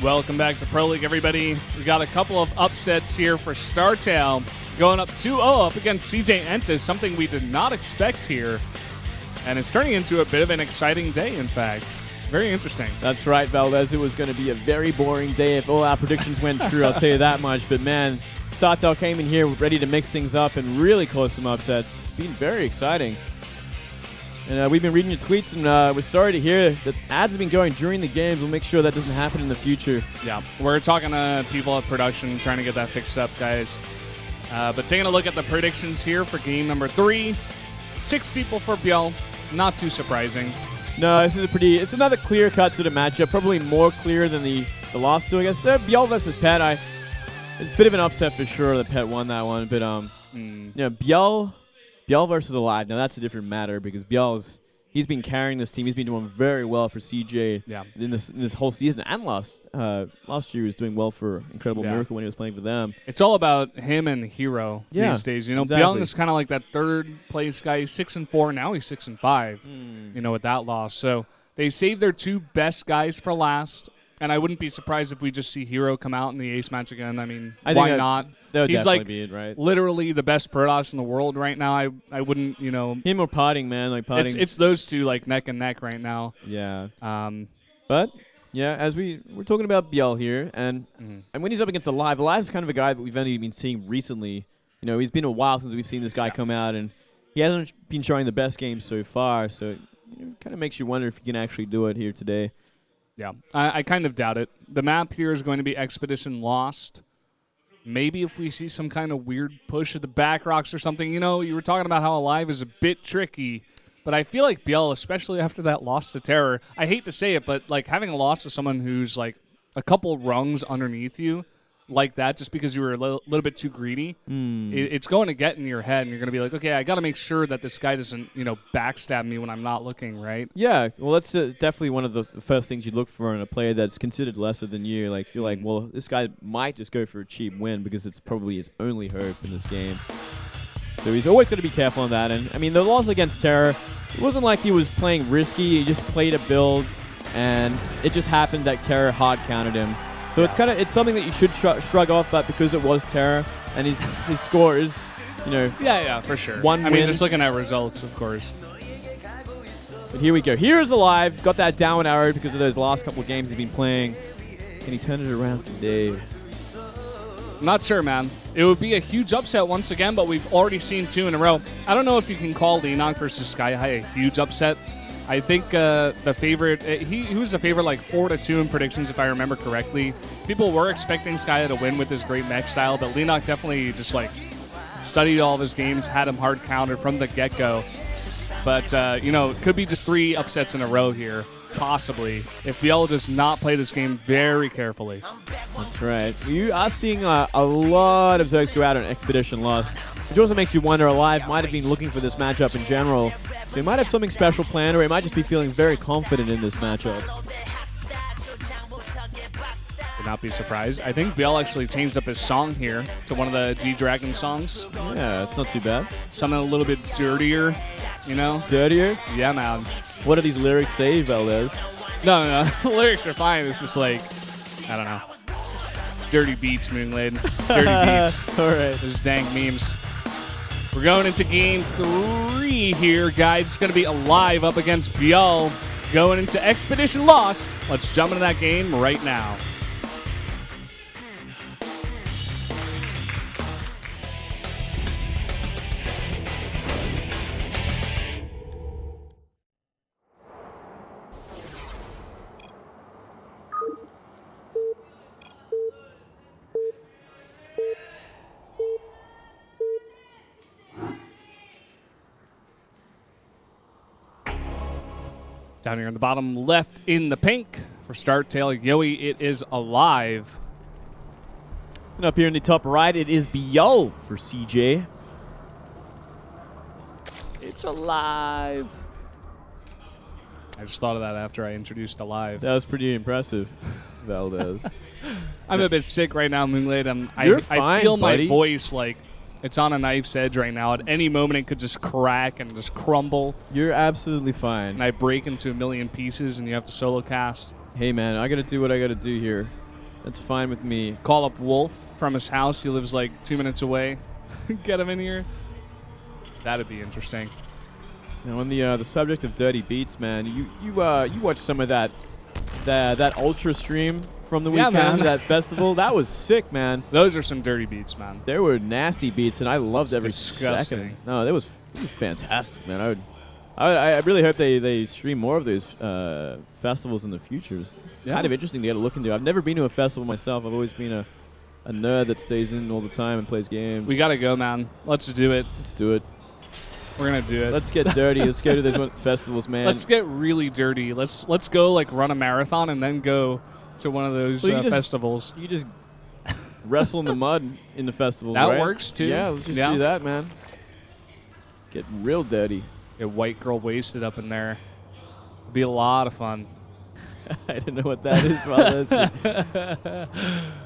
Welcome back to Pro League, everybody. We got a couple of upsets here for StarTale, going up 2-0 up against CJ Entis, something we did not expect here. And it's turning into a bit of an exciting day, in fact. Very interesting. That's right, Valdez. It was going to be a very boring day if all our predictions went true, I'll tell you that much. But, man, StarTale came in here ready to mix things up and really cause some upsets. It's been very exciting. And we've been reading your tweets, and we're sorry to hear that ads have been going during the games. We'll make sure that doesn't happen in the future. Yeah, we're talking to people at production, trying to get that fixed up, guys. But taking a look at the predictions here for game number 3. 6 people for ByuL. Not too surprising. No, this is it's another clear-cut sort of matchup. Probably more clear than the last two, I guess. ByuL versus Pet. It's a bit of an upset for sure that Pet won that one. But, ByuL versus aLive. Now, that's a different matter because he's been carrying this team. He's been doing very well for CJ in this whole season. And last year he was doing well for Incredible Miracle when he was playing for them. It's all about him and Hero these days. You know, exactly. ByuL is kind of like that third-place guy. He's 6-4. Now he's 6-5, you know, with that loss. So they saved their 2 best guys for last. And I wouldn't be surprised if we just see Hero come out in the ace match again. I mean, why not? That would He's definitely like be it, right? Literally the best Protoss in the world right now. I wouldn't, you know. Him or Potting, man. Like Potting. It's those two like neck and neck right now. Yeah. But, yeah, as we're talking about ByuL here, and when he's up against aLive, aLive's kind of a guy that we've only been seeing recently. You know, he's been a while since we've seen this guy come out, and he hasn't been showing the best game so far. So it kind of makes you wonder if he can actually do it here today. Yeah, I kind of doubt it. The map here is going to be Expedition Lost. Maybe if we see some kind of weird push at the back rocks or something. You know, you were talking about how aLive is a bit tricky, but I feel like ByuL, especially after that loss to Terror, I hate to say it, but like having a loss to someone who's like a couple rungs underneath you like that just because you were a little bit too greedy, it's going to get in your head, and you're going to be like, okay, I got to make sure that this guy doesn't, you know, backstab me when I'm not looking, right? Yeah, well, that's definitely one of the first things you look for in a player that's considered lesser than you. Like, you're like, well, this guy might just go for a cheap win because it's probably his only hope in this game. So he's always going to be careful on that. And, I mean, the loss against Terror, it wasn't like he was playing risky. He just played a build, and it just happened that Terror hard countered him. So it's something that you should shrug off, but because it was Terror and his score is, you know, yeah, for sure. One win. I mean, just looking at results, of course. But here we go. Here's aLive. Got that down arrow because of those last couple of games he's been playing. Can he turn it around today? I'm not sure, man. It would be a huge upset once again, but we've already seen 2 in a row. I don't know if you can call Lenok versus Sky High a huge upset. I think the favorite, he was the favorite like 4-2 in predictions, if I remember correctly. People were expecting Sky to win with his great mech style, but Lenok definitely just like studied all of his games, had him hard countered from the get-go. But, you know, it could be just 3 upsets in a row here, possibly, if ByuL does not play this game very carefully. That's right. You are seeing a lot of Zergs go out on Expedition Lost, which also makes you wonder aLive might have been looking for this matchup in general. So he might have something special planned, or he might just be feeling very confident in this matchup. Would not be surprised. I think ByuL actually changed up his song here to one of the G-Dragon songs. Yeah, it's not too bad. Something a little bit dirtier, you know? Dirtier? Yeah, man. What do these lyrics say, Valdez? No. The lyrics are fine. It's just like, I don't know. Dirty beats, Moonglade. Dirty beats. All right. Those dang memes. We're going into game 3 here, guys. It's going to be aLive up against ByuL. Going into Expedition Lost. Let's jump into that game right now. Down here in the bottom left in the pink for StarTale-yoe, it is aLive. And up here in the top right, it is ByuL for CJ. It's aLive. I just thought of that after I introduced aLive. That was pretty impressive, Valdez. I'm a bit sick right now, Moonglade. You're fine, I feel buddy. my voice like it's on a knife's edge right now. At any moment, it could just crack and just crumble. You're absolutely fine. And I break into a million pieces, and you have to solo cast. Hey, man, I got to do what I got to do here. That's fine with me. Call up Wolf from his house. He lives like 2 minutes away. Get him in here. That'd be interesting. Now, on the subject of dirty beats, man, you watched some of that Ultra stream from the weekend, man. that festival. That was sick, man. Those are some dirty beats, man. There were nasty beats, and I loved every disgusting. second. No, it was fantastic, man. I really hope they stream more of those festivals in the future. It's kind of interesting to get a look into. I've never been to a festival myself. I've always been a nerd that stays in all the time and plays games. We gotta go, man. Let's do it. Let's do it. We're gonna do it. Let's get dirty. Let's go to those festivals, man. Let's get really dirty. Let's go like run a marathon and then go to one of those festivals. You just wrestle in the mud in the festivals. That right? works too. Yeah, let's just do that, man. Get real dirty. Get white girl wasted up in there. It'd be a lot of fun. I don't know what that is, brother.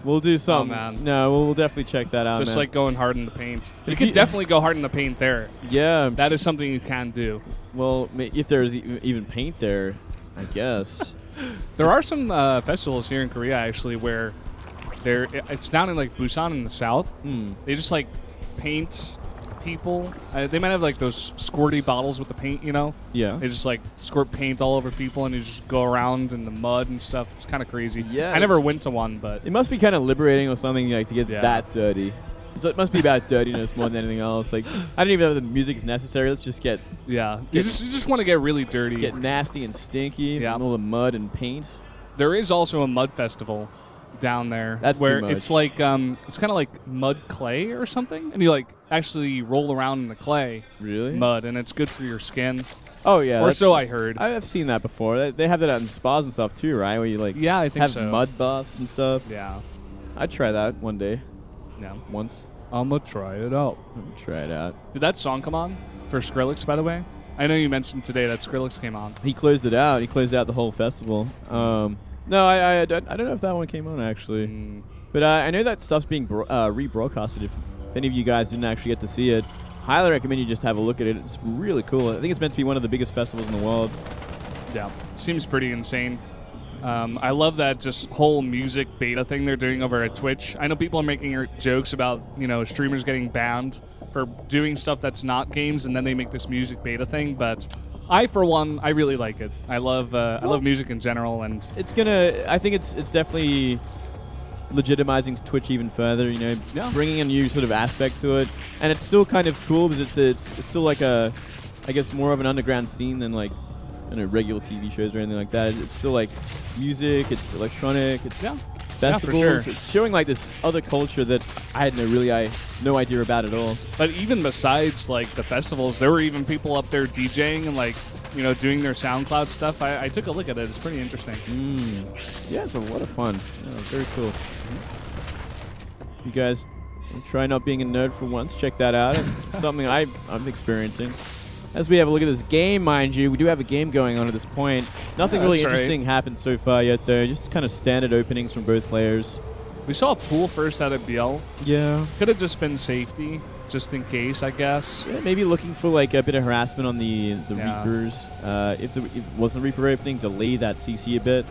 We'll do something. Oh, man. No, we'll definitely check that out, Just man. like going hard in the paint. You could definitely go hard in the paint there. Yeah. That is something you can do. Well, if there's even paint there, I guess. There are some festivals here in Korea, actually, where it's down in like Busan in the south. They just like paint people. They might have like those squirty bottles with the paint, you know? Yeah. They just like squirt paint all over people and you just go around in the mud and stuff. It's kind of crazy. Yeah. I never went to one, but it must be kind of liberating or something, like, to get that dirty. So it must be about dirtiness more than anything else. Like, I don't even know if the music is necessary. Let's just get you just want to get really dirty. Get nasty and stinky. Yeah. And all the mud and paint. There is also a mud festival down there. That's where too much. it's like it's kind of like mud clay or something, and you like actually roll around in the clay. Really? Mud, and it's good for your skin. Oh yeah. Or so I heard. I've seen that before. They have that out in spas and stuff too, right? Where you like I think have so. mud baths and stuff. Yeah. I'd try that one day. Yeah. Once. I'm gonna try it out. Try it out. Did that song come on for Skrillex, by the way? I know you mentioned today that Skrillex came on. He closed it out. He closed out the whole festival. No, I don't know if that one came on, actually. But I know that stuff's being rebroadcasted. If any of you guys didn't actually get to see it, highly recommend you just have a look at it. It's really cool. I think it's meant to be one of the biggest festivals in the world. Yeah, seems pretty insane. I love that just whole music beta thing they're doing over at Twitch. I know people are making jokes about, streamers getting banned for doing stuff that's not games, and then they make this music beta thing, but I, for one, I really like it. I love music in general, and I think it's definitely legitimizing Twitch even further. Bringing a new sort of aspect to it, and it's still kind of cool because it's still like I guess more of an underground scene than like regular TV shows or anything like that. It's still like music, it's electronic, it's festivals. Yeah, for sure. It's showing like this other culture that I had no idea about at all. But even besides like the festivals, there were even people up there DJing and like doing their SoundCloud stuff. I took a look at it. It's pretty interesting. Yeah, it's a lot of fun. Very cool. You guys try not being a nerd for once. Check that out. It's something I'm experiencing. As we have a look at this game, mind you, we do have a game going on at this point. Nothing really interesting happened so far yet, though. Just kind of standard openings from both players. We saw a pool first out of ByuL. Yeah. Could have just been safety, just in case, I guess. Yeah, maybe looking for like a bit of harassment on the Reapers. If it wasn't a Reaper opening, delay that CC a bit.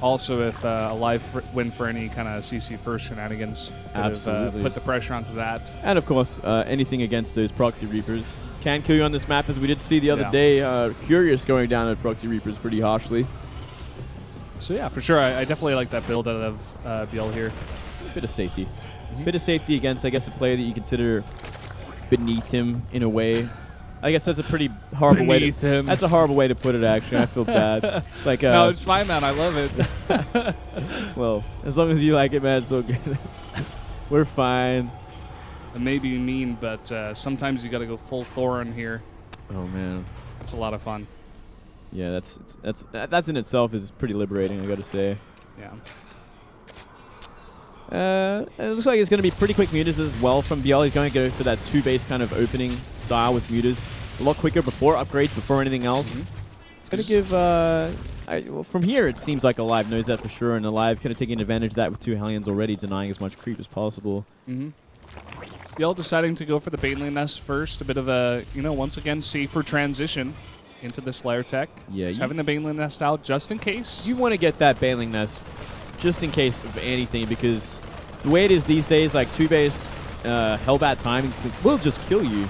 Also, if aLive win for any kind of CC first shenanigans, absolutely put the pressure onto that. And of course, anything against those proxy Reapers can kill you on this map, as we did see the other day. Curious going down at proxy Reapers pretty harshly. So yeah, for sure, I definitely like that build out of ByuL here. A bit of safety. Bit of safety against, I guess, a player that you consider beneath him in a way. I guess that's a pretty horrible way to. That's a horrible way to put it. Actually, I feel bad. Like no, it's fine, man. I love it. Well, as long as you like it, man, it's so good. We're fine. It may be mean, but sometimes you got to go full Thorin here. Oh man, it's a lot of fun. Yeah, that's in itself is pretty liberating, I got to say. Yeah. It looks like it's going to be pretty quick mutas as well from ByuL. He's going to go for that 2-base kind of opening style with mutas. A lot quicker before upgrades, before anything else. It's going to give... well, from here, it seems like aLive knows that for sure, and aLive kind of taking advantage of that with 2 Hellions already, denying as much creep as possible. ByuL deciding to go for the Baneling Nest first. A bit of a, once again, safer transition into this layer tech. Yeah, just having the Baneling Nest out just in case. You want to get that Baneling Nest just in case of anything, because the way it is these days, like 2-base Hellbat timings will just kill you.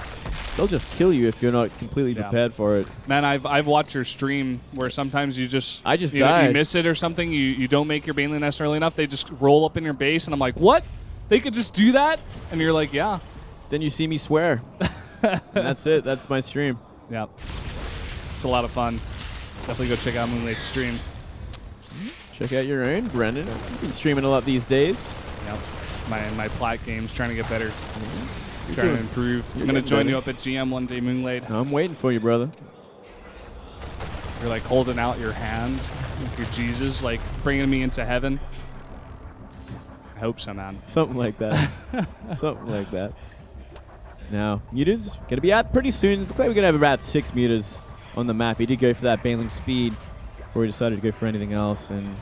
They'll just kill you if you're not completely prepared for it. Man, I've watched your stream where sometimes you just died. You miss it or something. You don't make your Baneling nest early enough. They just roll up in your base, and I'm like, what? They could just do that? And you're like, yeah. Then you see me swear. And that's it. That's my stream. Yeah. It's a lot of fun. Definitely go check out Moonlight's stream. Check out your own, Brendan. You've been streaming a lot these days. Yep. My plat game's trying to get better. You're trying to improve. I'm going to join you up at GM one day, Moonlight. I'm waiting for you, brother. You're like holding out your hand like you're Jesus, like bringing me into heaven. I hope so, man. Something like that. Something like that. Now, Mutas going to be out pretty soon. Looks like we're going to have about 6 Mutas on the map. He did go for that Baneling speed before he decided to go for anything else. And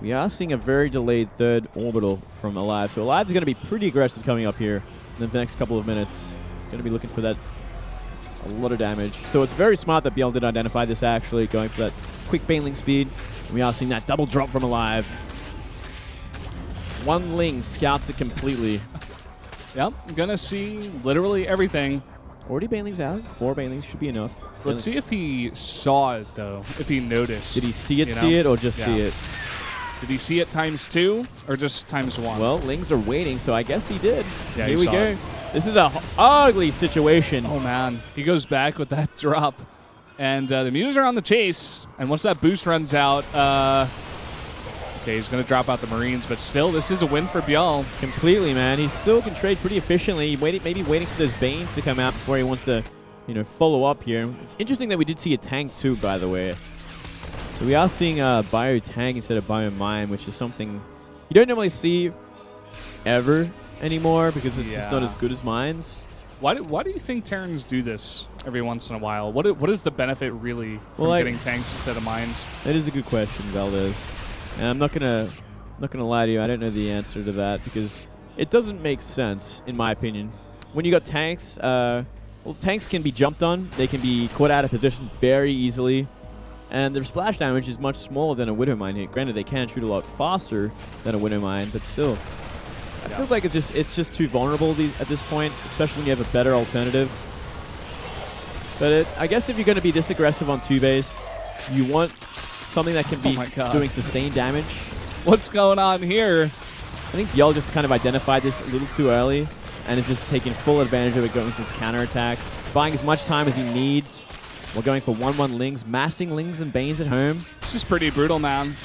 we are seeing a very delayed third orbital from aLive. So aLive's going to be pretty aggressive coming up here in the next couple of minutes. Going to be looking for that a lot of damage. So it's very smart that ByuL did identify this actually, going for that quick Baneling speed. And we are seeing that double drop from aLive. One Ling scouts it completely. Yep, I'm going to see literally everything. Already Baneling's out. 4 Banelings should be enough. Let's see if he saw it, though. If he noticed. Did he see it, or just see it? Did he see it ×2 or just ×1? Well, Lings are waiting, so I guess he did. Yeah, here we go. This is a ugly situation. Oh, man. He goes back with that drop. And the Mutas are on the chase. And once that boost runs out, okay, he's going to drop out the Marines. But still, this is a win for ByuL. Completely, man. He still can trade pretty efficiently. Maybe waiting for those Banes to come out before he wants to, follow up here. It's interesting that we did see a tank, too, by the way. So we are seeing a Bio Tank instead of Bio Mine, which is something you don't normally see ever anymore because it's just not as good as mines. Why do you think Terrans do this every once in a while? What is the benefit really from getting tanks instead of mines? That is a good question, Valdez. And I'm not gonna lie to you. I don't know the answer to that because it doesn't make sense in my opinion. When you got tanks, well, tanks can be jumped on. They can be caught out of position very easily. And their splash damage is much smaller than a Widow Mine hit. Granted, they can shoot a lot faster than a Widow Mine, but still. It feels like it's just too vulnerable at this point, especially when you have a better alternative. But I guess if you're going to be this aggressive on 2-base, you want something that can be doing sustained damage. What's going on here? I think ByuL just kind of identified this a little too early and is just taking full advantage of it, going for his counterattack, buying as much time as he needs. We're going for 1-1 Lings, massing Lings and Banes at home. This is pretty brutal, man.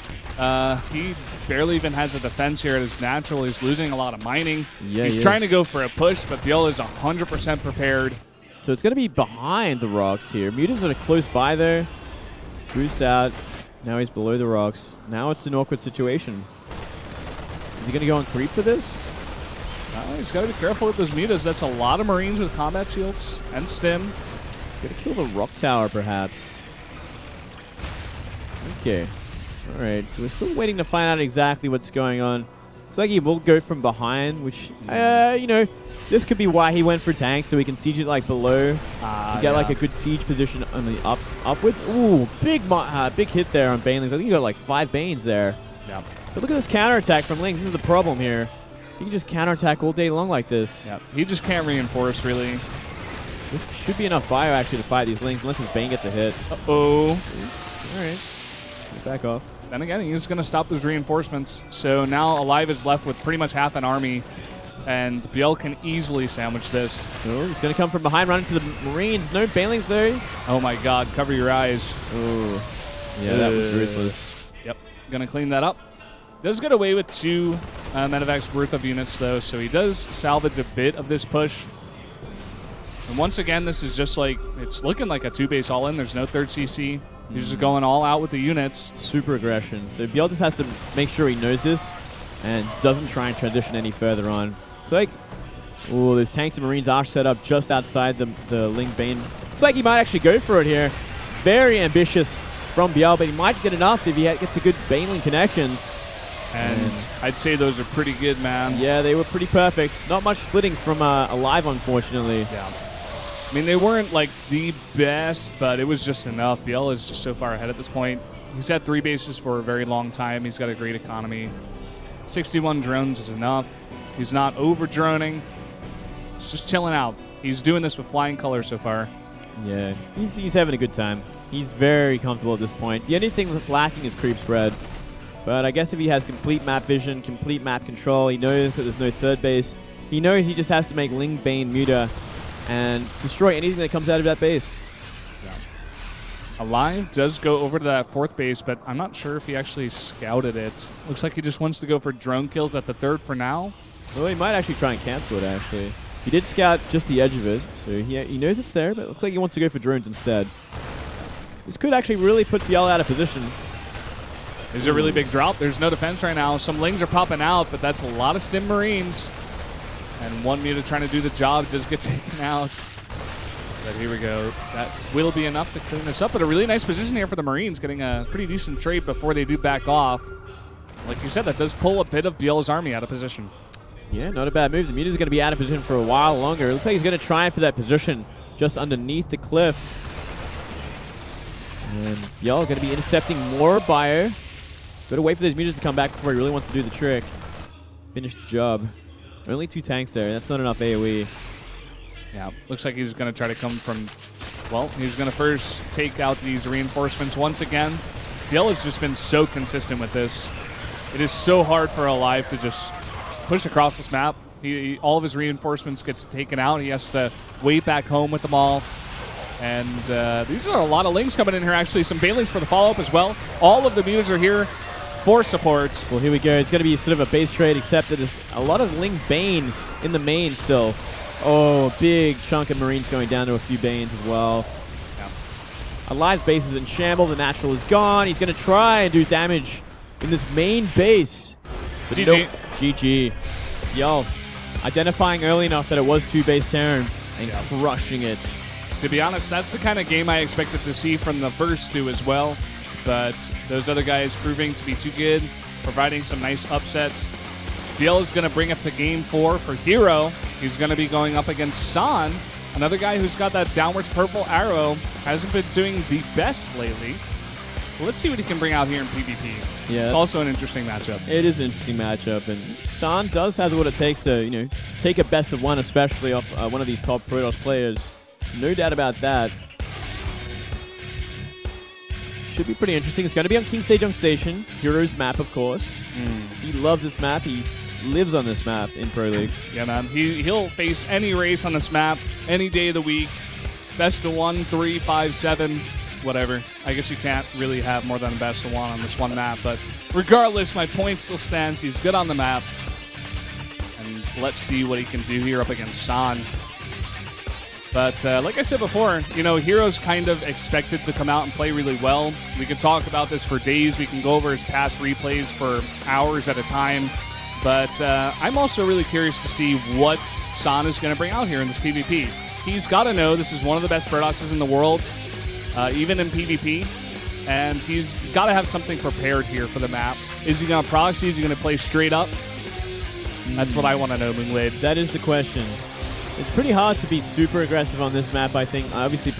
He barely even has a defense here at his natural. He's losing a lot of mining. Yeah, he's trying to go for a push, but ByuL is 100% prepared. So it's going to be behind the rocks here. Mutas are close by there. Boost out. Now he's below the rocks. Now it's an awkward situation. Is he going to go on creep for this? He's got to be careful with those Mutas. That's a lot of Marines with combat shields and stim. He's going to kill the rock tower, perhaps. Okay. All right. So we're still waiting to find out exactly what's going on. Looks like he will go from behind, which, this could be why he went for tank, so he can siege it like below. You get like a good siege position on the upwards. Ooh, big hit there on Banelings. I think you got like 5 Banes there. Yeah. But look at this counterattack from Lings. This is the problem here. You can just counterattack all day long like this. Yeah. He just can't reinforce, really. This should be enough bio, actually, to fight these Lings, unless his Bane gets a hit. Uh-oh. All right. Back off. Then again, he's going to stop those reinforcements. So now aLive is left with pretty much half an army, and ByuL can easily sandwich this. Oh, he's going to come from behind, run into the Marines. No Banelings there. Oh my god, cover your eyes. Oh. Yeah, that was ruthless. Yep, going to clean that up. Does get away with 2 medevacs worth of units, though, so he does salvage a bit of this push. And once again, this is just like, it's looking like a 2-base all-in. There's no third CC. He's just going all out with the units. Super aggression. So ByuL just has to make sure he knows this and doesn't try and transition any further on. So like, ooh, those tanks and Marines are set up just outside the Ling Bane. Looks like he might actually go for it here. Very ambitious from ByuL, but he might get enough if he gets a good Baneling connections. And I'd say those are pretty good, man. Yeah, they were pretty perfect. Not much splitting from aLive, unfortunately. Yeah. I mean, they weren't like the best, but it was just enough. ByuL is just so far ahead at this point. He's had 3 bases for a very long time. He's got a great economy. 61 drones is enough. He's not over-droning. He's just chilling out. He's doing this with flying colors so far. Yeah, he's having a good time. He's very comfortable at this point. The only thing that's lacking is creep spread. But I guess if he has complete map vision, complete map control, he knows that there's no third base. He knows he just has to make Ling Bane Muta and destroy anything that comes out of that base. aLive does go over to that fourth base, but I'm not sure if he actually scouted it. Looks like he just wants to go for drone kills at the third for now. Well, he might actually try and cancel it, actually. He did scout just the edge of it, so he knows it's there, but it looks like he wants to go for drones instead. This could actually really put ByuL out of position. There's a really big drop. There's no defense right now. Some Lings are popping out, but that's a lot of Stim Marines. And one Muta trying to do the job does get taken out. But here we go. That will be enough to clean this up. But a really nice position here for the Marines, getting a pretty decent trade before they do back off. Like you said, that does pull a bit of ByuL's army out of position. Yeah, not a bad move. The Muta's going to be out of position for a while longer. It looks like he's going to try for that position just underneath the cliff. And ByuL going to be intercepting more ByuL. Got to wait for those Mutas to come back before he really wants to do the trick. Finish the job. Only 2 tanks there. That's not enough AoE. Yeah, looks like he's going to try to come from... Well, he's going to first take out these reinforcements once again. ByuL has just been so consistent with this. It is so hard for aLive to just push across this map. All of his reinforcements gets taken out. He has to wait back home with them all. And these are a lot of Lings coming in here, actually. Some Banelings for the follow-up as well. All of the Mutas are here for support. Well, here we go. It's going to be sort of a base trade, except that there's a lot of Ling Bane in the main still. Oh, a big chunk of Marines going down to a few Banes as well. Yeah. aLive's base is in shamble. The natural is gone. He's going to try and do damage in this main base. But GG. nope. GG. ByuL identifying early enough that it was 2 base Terran and crushing it. To be honest, that's the kind of game I expected to see from the first 2 as well. But those other guys proving to be too good, providing some nice upsets. ByuL is going to bring it to game 4 for Hero. He's going to be going up against San, another guy who's got that downwards purple arrow. Hasn't been doing the best lately. Well, let's see what he can bring out here in PvP. Yeah, it's also an interesting matchup. It is an interesting matchup, and San does have what it takes to, take a best of 1, especially off one of these top Protoss players. No doubt about that. Should be pretty interesting. It's going to be on King Sejong Station, Hero's map, of course. He loves this map. He lives on this map in Pro League. Yeah, man. He'll face any race on this map, any day of the week. Best of 1, 3, 5, 7, whatever. I guess you can't really have more than a best of 1 on this one map. But regardless, my point still stands. He's good on the map. And let's see what he can do here up against San. But like I said before, Hero's kind of expected to come out and play really well. We could talk about this for days. We can go over his past replays for hours at a time. But I'm also really curious to see what San is going to bring out here in this PvP. He's got to know this is one of the best Protosses in the world, even in PvP. And he's got to have something prepared here for the map. Is he going to proxy? Is he going to play straight up? That's what I want to know, Moonglade. That is the question. It's pretty hard to be super aggressive on this map, I think. Obviously,